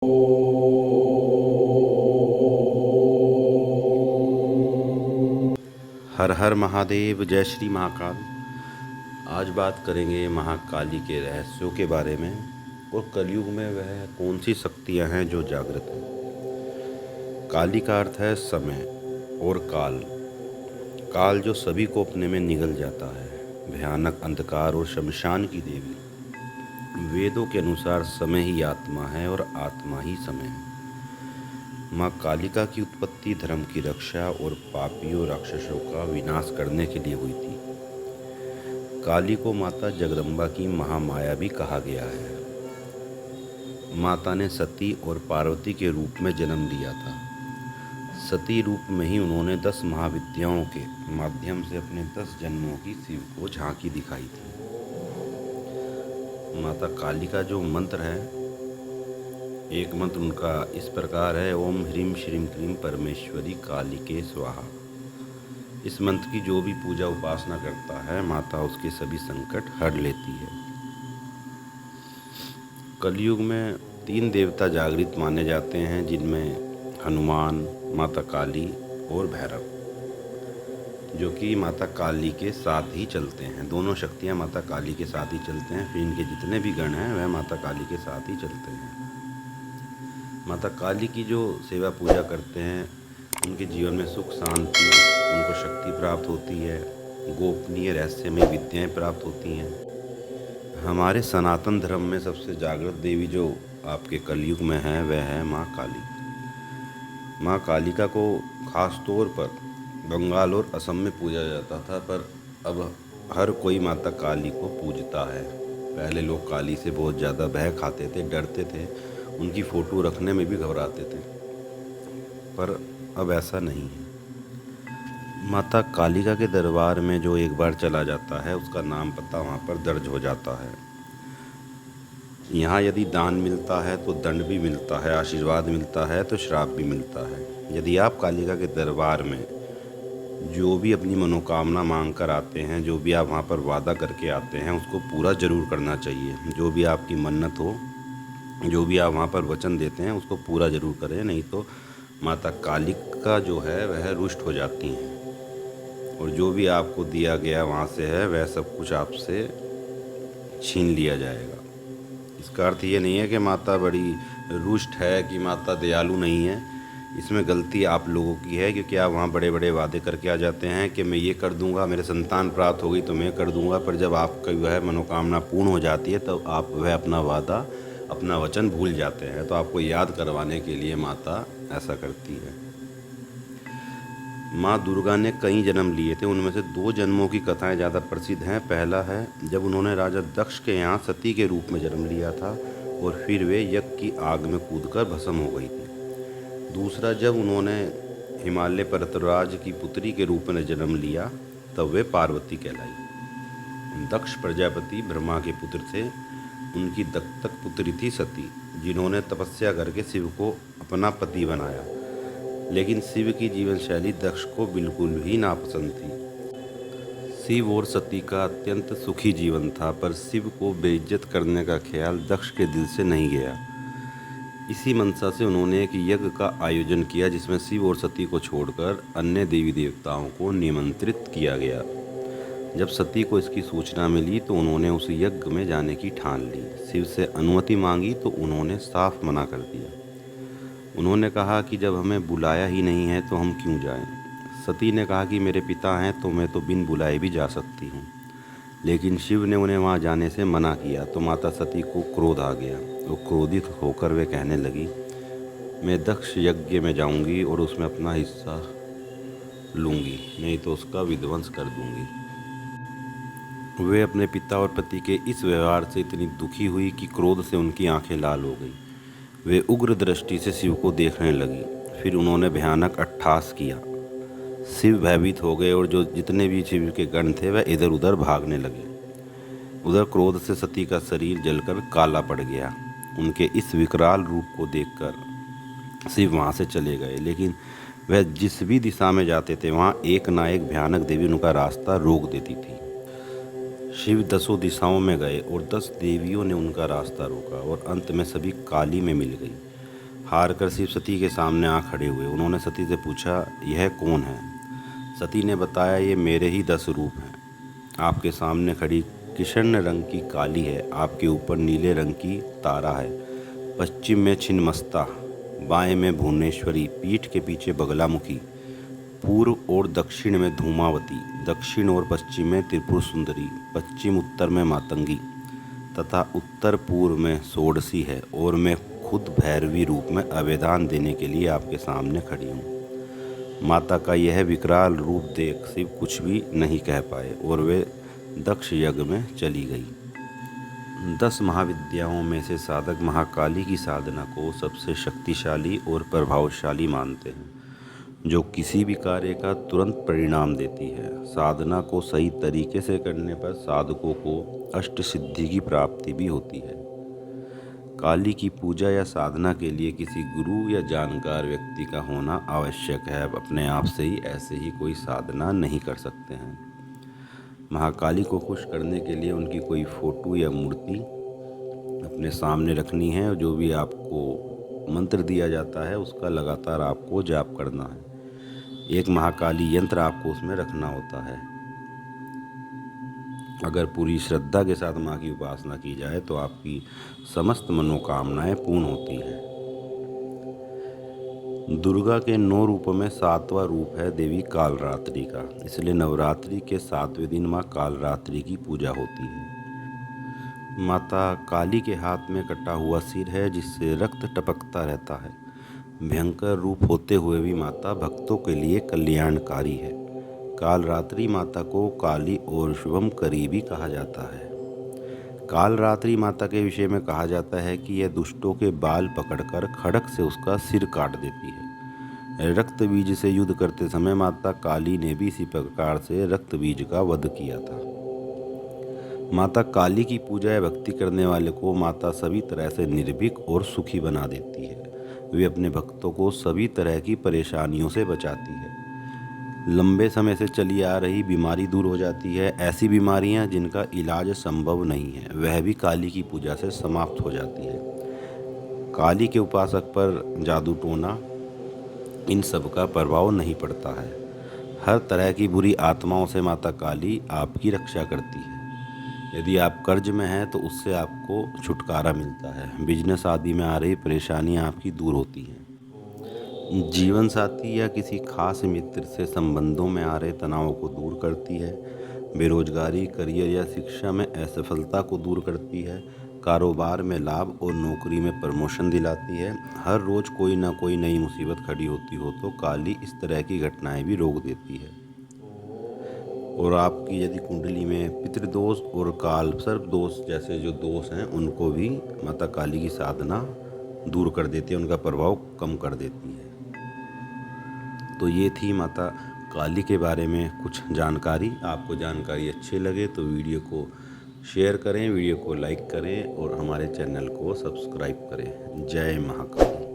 हर हर महादेव। जय श्री महाकाल। आज बात करेंगे महाकाली के रहस्यों के बारे में और कलयुग में वह कौन सी शक्तियां हैं जो जागृत हैं। काली का अर्थ है समय और काल। काल जो सभी को अपने में निगल जाता है, भयानक अंधकार और शमशान की देवी। वेदों के अनुसार समय ही आत्मा है और आत्मा ही समय है। माँ कालिका की उत्पत्ति धर्म की रक्षा और पापियों राक्षसों का विनाश करने के लिए हुई थी। काली को माता जगदम्बा की महामाया भी कहा गया है। माता ने सती और पार्वती के रूप में जन्म लिया था। सती रूप में ही उन्होंने 10 महाविद्याओं के माध्यम से अपने 10 जन्मों की शिव को झांकी दिखाई थी। माता काली का जो मंत्र है, एक मंत्र उनका इस प्रकार है, ओम ह्रीम श्रीम क्रीम परमेश्वरी कालिके स्वाहा। इस मंत्र की जो भी पूजा उपासना करता है, माता उसके सभी संकट हर लेती है। कलयुग में 3 देवता जागृत माने जाते हैं, जिनमें हनुमान, माता काली और भैरव, जो कि माता काली के साथ ही चलते हैं। दोनों शक्तियाँ माता काली के साथ ही चलते हैं। फिर इनके जितने भी गण हैं वह माता काली के साथ ही चलते हैं। माता काली की जो सेवा पूजा करते हैं, उनके जीवन में सुख शांति, उनको शक्ति प्राप्त होती है, गोपनीय रहस्यमय विद्याएं प्राप्त होती हैं। हमारे सनातन धर्म में सबसे जागृत देवी जो आपके कलयुग में है वह है माँ काली। माँ कालिका को खास तौर पर बंगाल और असम में पूजा जाता था, पर अब हर कोई माता काली को पूजता है। पहले लोग काली से बहुत ज़्यादा भय खाते थे, डरते थे, उनकी फ़ोटो रखने में भी घबराते थे, पर अब ऐसा नहीं है। माता कालिका के दरबार में जो एक बार चला जाता है, उसका नाम पता वहाँ पर दर्ज हो जाता है। यहाँ यदि दान मिलता है तो दंड भी मिलता है, आशीर्वाद मिलता है तो श्राप भी मिलता है। यदि आप कालिका के दरबार में जो भी अपनी मनोकामना मांग कर आते हैं, जो भी आप वहाँ पर वादा करके आते हैं, उसको पूरा ज़रूर करना चाहिए। जो भी आपकी मन्नत हो, जो भी आप वहाँ पर वचन देते हैं, उसको पूरा ज़रूर करें, नहीं तो माता कालिका जो है वह रुष्ट हो जाती हैं और जो भी आपको दिया गया वहाँ से है वह सब कुछ आपसे छीन लिया जाएगा। इसका अर्थ ये नहीं है कि माता बड़ी रुष्ट है, कि माता दयालु नहीं है। इसमें गलती आप लोगों की है, क्योंकि आप वहाँ बड़े बड़े वादे करके आ जाते हैं कि मैं ये कर दूंगा, मेरे संतान प्राप्त हो गई तो मैं कर दूंगा, पर जब आपकी वह मनोकामना पूर्ण हो जाती है तब तो आप वह अपना वादा, अपना वचन भूल जाते हैं। तो आपको याद करवाने के लिए माता ऐसा करती है। माँ दुर्गा ने कई जन्म लिए थे, उनमें से 2 जन्मों की कथाएं ज़्यादा प्रसिद्ध हैं। पहला है जब उन्होंने राजा दक्ष के यहाँ सती के रूप में जन्म लिया था और फिर वे यज्ञ की आग में कूदकर भस्म हो गई थी। दूसरा, जब उन्होंने हिमालय पर्वतराज की पुत्री के रूप में जन्म लिया तब वे पार्वती कहलाई। दक्ष प्रजापति ब्रह्मा के पुत्र थे। उनकी दत्तक पुत्री थी सती, जिन्होंने तपस्या करके शिव को अपना पति बनाया। लेकिन शिव की जीवन शैली दक्ष को बिल्कुल भी नापसंद थी। शिव और सती का अत्यंत सुखी जीवन था, पर शिव को बेइज्जत करने का ख्याल दक्ष के दिल से नहीं गया। इसी मंशा से उन्होंने एक यज्ञ का आयोजन किया, जिसमें शिव और सती को छोड़कर अन्य देवी देवताओं को निमंत्रित किया गया। जब सती को इसकी सूचना मिली तो उन्होंने उस यज्ञ में जाने की ठान ली। शिव से अनुमति मांगी तो उन्होंने साफ मना कर दिया। उन्होंने कहा कि जब हमें बुलाया ही नहीं है तो हम क्यों जाएं। सती ने कहा कि मेरे पिता हैं तो मैं तो बिन बुलाए भी जा सकती हूँ। लेकिन शिव ने उन्हें वहाँ जाने से मना किया तो माता सती को क्रोध आ गया। वो क्रोधित होकर वे कहने लगी, मैं दक्ष यज्ञ में जाऊंगी और उसमें अपना हिस्सा लूंगी, नहीं तो उसका विध्वंस कर दूंगी। वे अपने पिता और पति के इस व्यवहार से इतनी दुखी हुई कि क्रोध से उनकी आंखें लाल हो गई। वे उग्र दृष्टि से शिव को देखने लगी। फिर उन्होंने भयानक अट्टहास किया। शिव भयभीत हो गए और जो जितने भी शिव के गण थे वह इधर उधर भागने लगे। उधर क्रोध से सती का शरीर जलकर काला पड़ गया। उनके इस विकराल रूप को देखकर शिव वहाँ से चले गए, लेकिन वह जिस भी दिशा में जाते थे वहाँ एक ना एक भयानक देवी उनका रास्ता रोक देती थी। शिव 10 दिशाओं में गए और 10 देवियों ने उनका रास्ता रोका और अंत में सभी काली में मिल गई। हार कर शिव सती के सामने आ खड़े हुए। उन्होंने सती से पूछा, यह कौन है? सती ने बताया, ये मेरे ही 10 रूप हैं। आपके सामने खड़ी कृष्ण रंग की काली है, आपके ऊपर नीले रंग की तारा है, पश्चिम में छिन्नमस्ता, बाएं में भुवनेश्वरी, पीठ के पीछे बगलामुखी, पूर्व और दक्षिण में धूमावती, दक्षिण और पश्चिम में त्रिपुर सुंदरी, पश्चिम उत्तर में मातंगी तथा उत्तर पूर्व में षोडशी है, और मैं खुद भैरवी रूप में अभेदान देने के लिए आपके सामने खड़ी हूँ। माता का यह विकराल रूप देख शिव कुछ भी नहीं कह पाए और वे दक्ष यज्ञ में चली गई। 10 महाविद्याओं में से साधक महाकाली की साधना को सबसे शक्तिशाली और प्रभावशाली मानते हैं, जो किसी भी कार्य का तुरंत परिणाम देती है। साधना को सही तरीके से करने पर साधकों को अष्ट सिद्धि की प्राप्ति भी होती है। काली की पूजा या साधना के लिए किसी गुरु या जानकार व्यक्ति का होना आवश्यक है। अपने आप से ही ऐसे ही कोई साधना नहीं कर सकते हैं। महाकाली को खुश करने के लिए उनकी कोई फोटो या मूर्ति अपने सामने रखनी है। जो भी आपको मंत्र दिया जाता है उसका लगातार आपको जाप करना है। एक महाकाली यंत्र आपको उसमें रखना होता है। अगर पूरी श्रद्धा के साथ माँ की उपासना की जाए तो आपकी समस्त मनोकामनाएं पूर्ण होती हैं। दुर्गा के 9 रूपों में 7वां रूप है देवी कालरात्रि का, इसलिए नवरात्रि के 7वें दिन माँ कालरात्रि की पूजा होती है। माता काली के हाथ में कटा हुआ सिर है जिससे रक्त टपकता रहता है। भयंकर रूप होते हुए भी माता भक्तों के लिए कल्याणकारी है। कालरात्रि माता को काली और शुभमकरी भी कहा जाता है। कालरात्रि माता के विषय में कहा जाता है कि यह दुष्टों के बाल पकड़कर खड़क से उसका सिर काट देती है। रक्त बीज से युद्ध करते समय माता काली ने भी इसी प्रकार से रक्त बीज का वध किया था। माता काली की पूजा या भक्ति करने वाले को माता सभी तरह से निर्भीक और सुखी बना देती है। वे अपने भक्तों को सभी तरह की परेशानियों से बचाती है। लंबे समय से चली आ रही बीमारी दूर हो जाती है। ऐसी बीमारियां जिनका इलाज संभव नहीं है वह भी काली की पूजा से समाप्त हो जाती है। काली के उपासक पर जादू टोना इन सब का प्रभाव नहीं पड़ता है। हर तरह की बुरी आत्माओं से माता काली आपकी रक्षा करती है। यदि आप कर्ज में हैं तो उससे आपको छुटकारा मिलता है। बिजनेस आदि में आ रही परेशानियां आपकी दूर होती हैं। जीवन साथी या किसी खास मित्र से संबंधों में आ रहे तनावों को दूर करती है। बेरोजगारी, करियर या शिक्षा में असफलता को दूर करती है। कारोबार में लाभ और नौकरी में प्रमोशन दिलाती है। हर रोज़ कोई ना कोई नई मुसीबत खड़ी होती हो तो काली इस तरह की घटनाएं भी रोक देती है। और आपकी यदि कुंडली में पितृदोष और काल सर्प दोष जैसे जो दोष हैं उनको भी माता काली की साधना दूर कर देती है, उनका प्रभाव कम कर देती है। तो ये थी माता काली के बारे में कुछ जानकारी। आपको जानकारी अच्छी लगे तो वीडियो को शेयर करें, वीडियो को लाइक करें और हमारे चैनल को सब्सक्राइब करें। जय महाकाली।